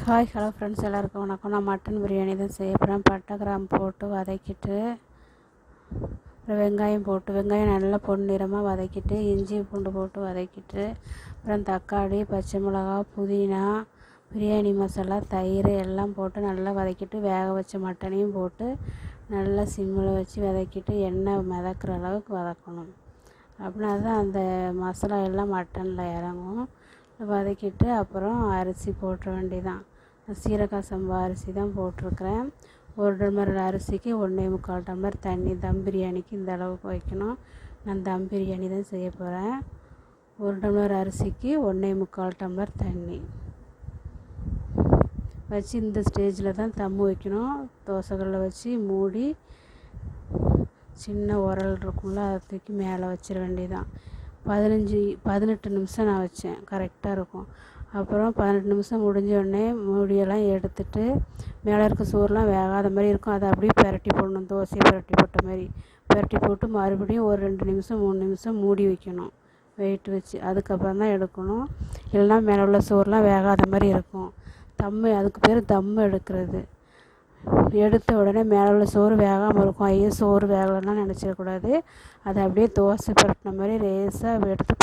Hello friends, எல்லாருக்கும் வணக்கம். நான் மட்டன் பிரியாணி தான் செய்ய போகிறேன். பட்டை கிராம்பு போட்டு வதக்கிட்டு, அப்புறம் வெங்காயம் நல்லா பொன்னிறமாக வதக்கிட்டு, இஞ்சி பூண்டு போட்டு வதக்கிட்டு, அப்புறம் தக்காளி, பச்சை மிளகா, புதினா, பிரியாணி மசாலா, தயிர் எல்லாம் போட்டு நல்லா வதக்கிட்டு, வேக வச்ச மட்டனையும் போட்டு நல்லா சிம்மில் வச்சு வதக்கிட்டு, எண்ணெய் மிதக்கிற அளவுக்கு வதக்கணும். அப்படின்னா தான் அந்த மசாலா எல்லாம் மட்டனில் இறங்கும். வதக்கிட்டு அப்புறம் அரிசி போட்டுற வேண்டியதான். சீரக சம்பா அரிசி தான் போட்டிருக்கிறேன். 1 டம்ளர் அரிசிக்கு 1.25 டம்ளர் தண்ணி. தம் பிரியாணிக்கு இந்த அளவுக்கு வைக்கணும். நான் தம் பிரியாணி தான் செய்ய போகிறேன். 1 டம்ளர் அரிசிக்கு 1.25 டம்ளர் தண்ணி வச்சு இந்த ஸ்டேஜில் தான் தம் வைக்கணும். தோசைக்கல்லை வச்சு மூடி, சின்ன உரல் இருக்கும்ல, அதை தூக்கி மேலே வச்சிட வேண்டியதான். 18 நிமிஷம் நான் வச்சேன், கரெக்டாக இருக்கும். அப்புறம் 18 நிமிஷம் முடிஞ்ச உடனே மூடியெல்லாம் எடுத்துட்டு, மேலே இருக்க சோறுலாம் வேகாத மாதிரி இருக்கும், அதை அப்படியே பிரட்டி போடணும். தோசையை பிரட்டி போட்ட மாதிரி பிரட்டி போட்டு மறுபடியும் ஒரு 2 நிமிஷம் 3 நிமிஷம் மூடி வைக்கணும், வெயிட் வச்சு. அதுக்கப்புறம் தான் எடுக்கணும். இல்லைன்னா மேலே உள்ள சோறுலாம் வேகாத மாதிரி இருக்கும். அதுக்கு பேர் தம் எடுக்கிறது. எடுத்த உடனே மேலே உள்ள சோறு வேகாமல் இருக்கும். ஐயோ, சோறு வேகலைன்னா நினச்சிடக்கூடாது. அதை அப்படியே தோசை பிரட்டின மாதிரி லேசாக எடுத்து